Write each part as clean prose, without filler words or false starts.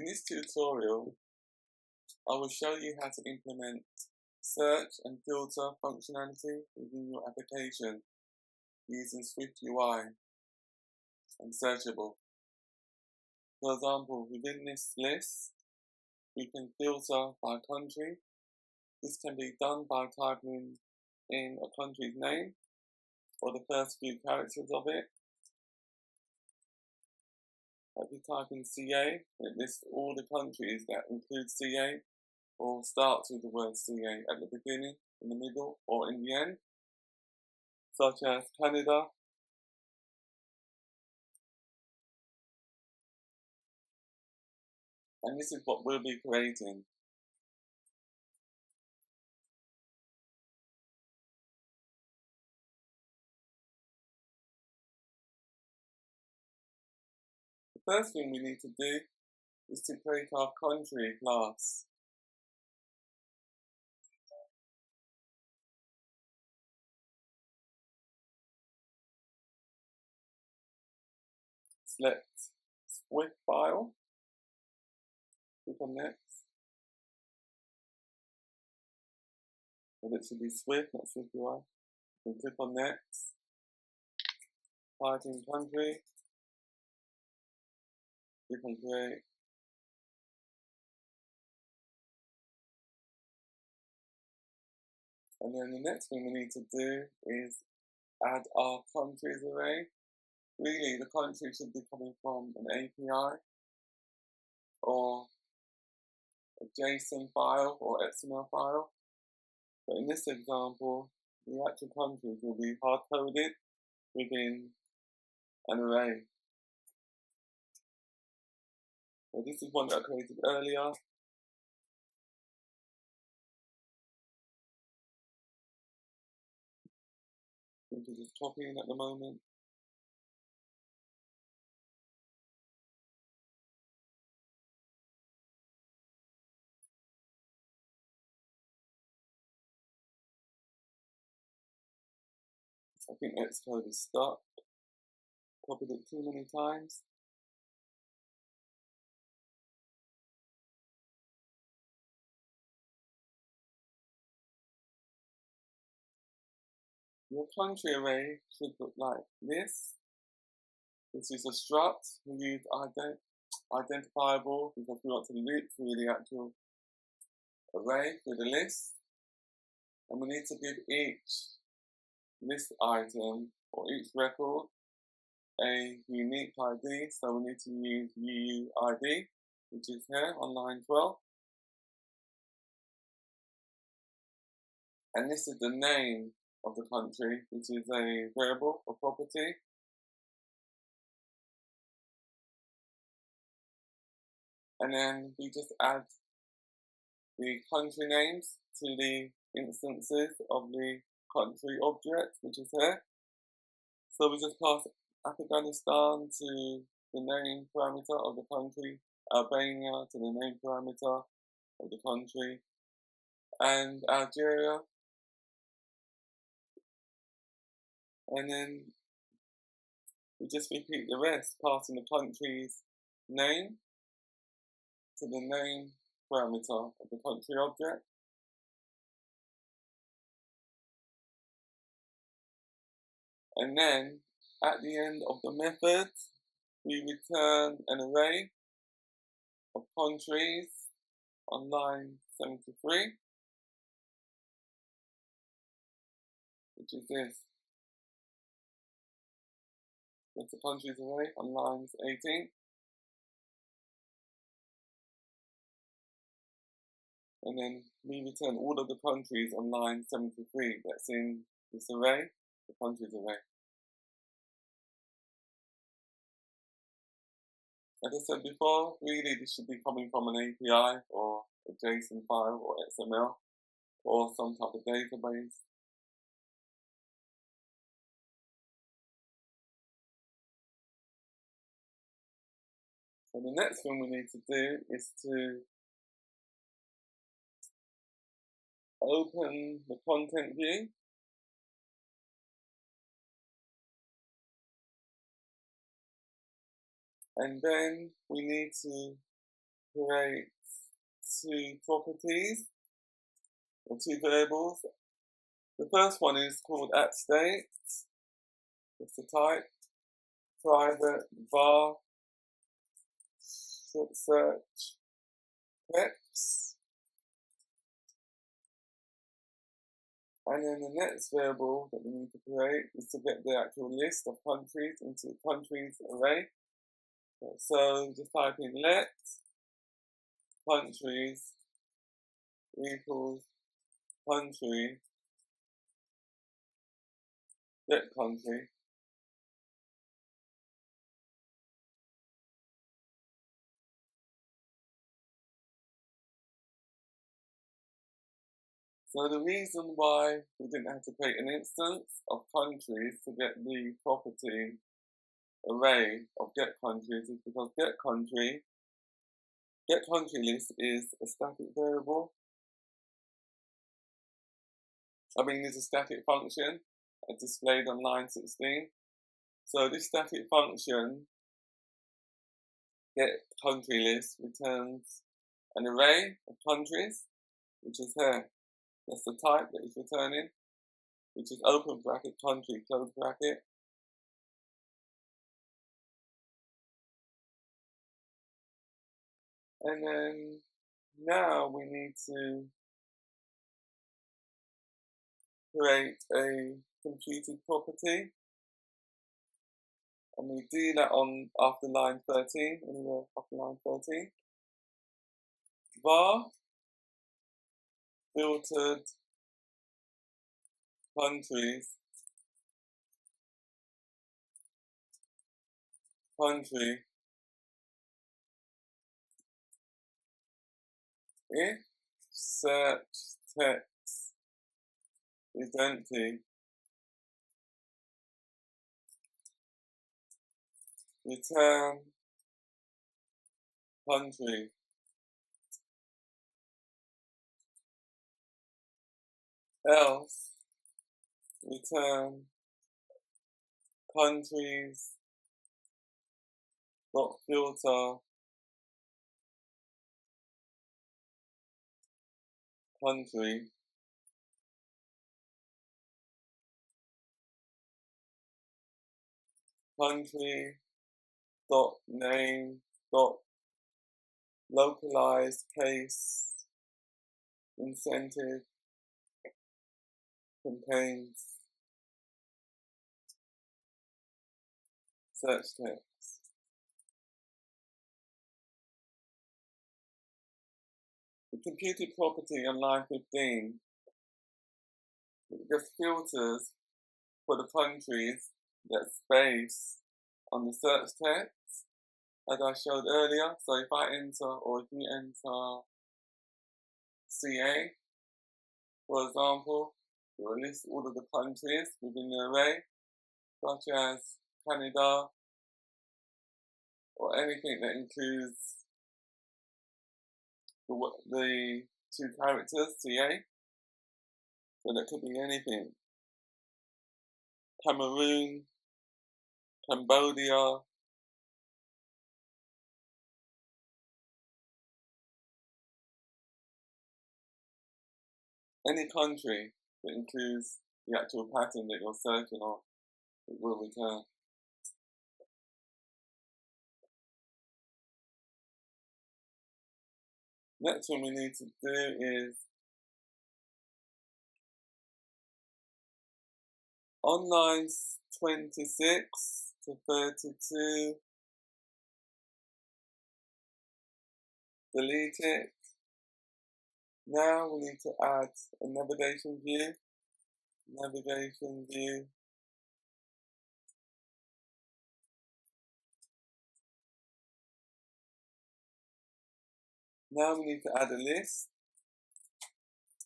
In this tutorial, I will show you how to implement search and filter functionality within your application using SwiftUI and Searchable. For example, within this list, we can filter by country. This can be done by typing in a country's name or the first few characters of it. If you type in CA, it lists all the countries that include CA or starts with the word CA at the beginning, in the middle, or in the end, such as Canada, and this is what we'll be creating. The first thing we need to do is to create our country class. Select Swift file, click on next. Well, it should be Swift, not SwiftUI. Then click on next. Type in country. Click on create. And then the next thing we need to do is add our countries array. Really, the country should be coming from an API or a JSON file or XML file. But in this example, the actual countries will be hard-coded within an array. So this is one that I created earlier. I'm just copying at the moment. I think Xcode is stuck. Copied it too many times. Your country array should look like this. This is a struct. We use identifiable because we want to loop through the actual array through the list. And we need to give each list item or each record a unique ID. So we need to use UUID, which is here on line 12. And this is the name of the country, which is a variable or property. And then we just add the country names to the instances of the country object, which is here. So we just pass Afghanistan to the name parameter of the country, Albania to the name parameter of the country, and Algeria. And then we just repeat the rest, passing the country's name to the name parameter of the country object. And then at the end of the method, we return an array of countries on line 73, which is this. That's the countries array on lines 18. And then we return all of the countries on line 73 that's in this array, the countries array. As I said before, really this should be coming from an API or a JSON file or XML or some type of database. So the next thing we need to do is to open the content view. And then we need to create two properties or two variables. The first one is called @state. It's the type. Private var search text. And then the next variable that we need to create is to get the actual list of countries into the countries array. So just type in let countries equals country get country. So the reason why we didn't have to create an instance of countries to get the property array of get countries is because get country list is a static variable. It's a static function as displayed on line 16. So this static function get country list returns an array of countries, which is here. That's the type that it's returning, which is open bracket country close bracket. And then now we need to create a computed property. And we do that after line 13, anywhere after line 13. Var filtered countries country if search text is empty, return country. Else return countries dot filter country country dot name dot localized case incentive contains search text. The computed property on line 15 just filters for the countries that space on the search text, as I showed earlier. So if I enter, or if you enter CA, for example, it will list all of the countries within the array, such as Canada, or anything that includes the two characters, CA. So that could be anything. Cameroon, Cambodia, any country that includes the actual pattern that you're searching on, it will return. Next one we need to do is on lines 26 to 32, delete it. Now we need to add a navigation view. Navigation view. Now we need to add a list.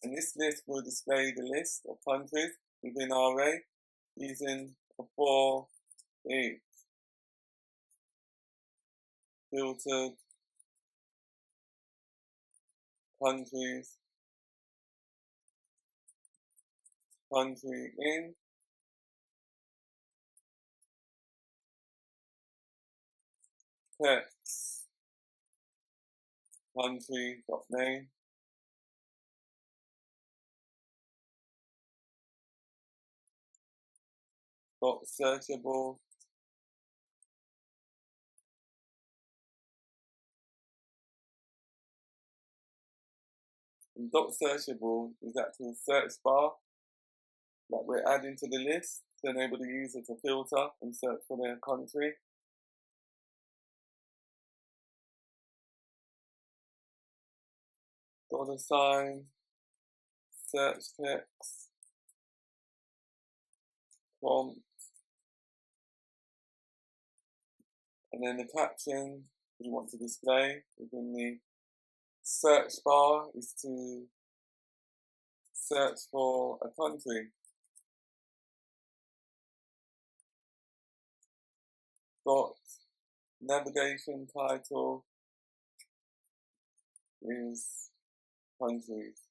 And this list will display the list of countries within our array using a for each filtered countries country in text country.name. .searchable. And .searchable is the actual search bar that we're adding to the list to enable the user to filter and search for their country. $, search text, prompt, and then the caption we want to display within the search bar is to search for a country. Navigation title is countries.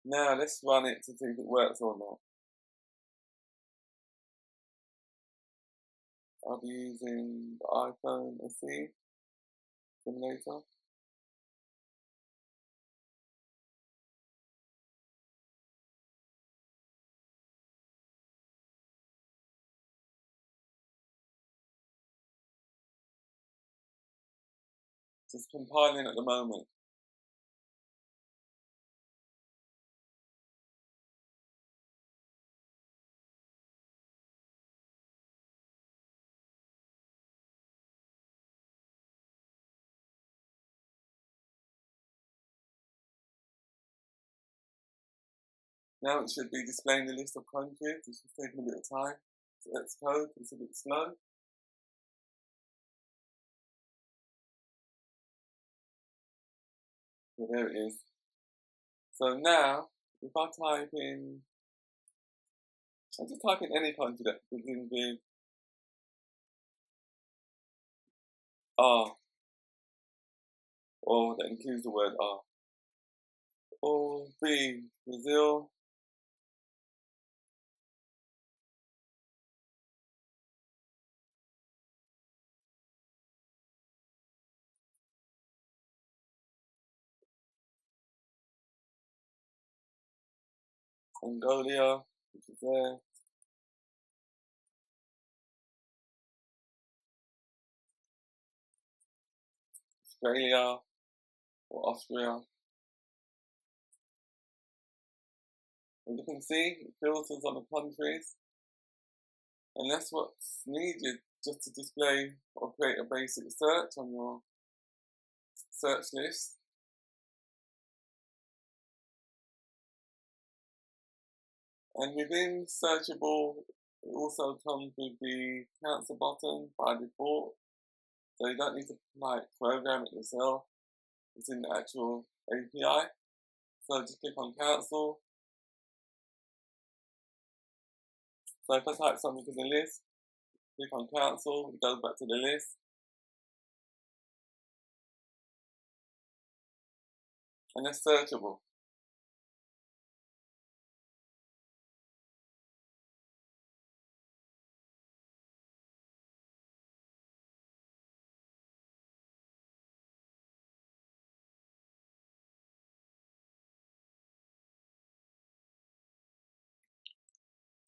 Now let's run it to see if it works or not. I'll be using the iPhone SE simulator. Just compiling at the moment. Now it should be displaying the list of countries. It's just taking a bit of time. So let's code, it's a bit slow. So there it is. So now, if I type in, I'll just type in any country that begins with R, or that includes the word R. Or B, Brazil. Mongolia, which is there. Australia or Austria. And you can see it filters on the countries, and that's what's needed just to display or create a basic search on your search list. And within Searchable, it also comes with the cancel button by default, so you don't need to program it yourself. It's in the actual API. So just click on cancel. So if I type something to the list, click on cancel, it goes back to the list. And it's searchable.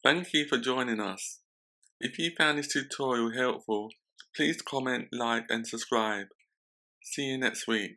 Thank you for joining us. If you found this tutorial helpful, please comment, like and subscribe. See you next week.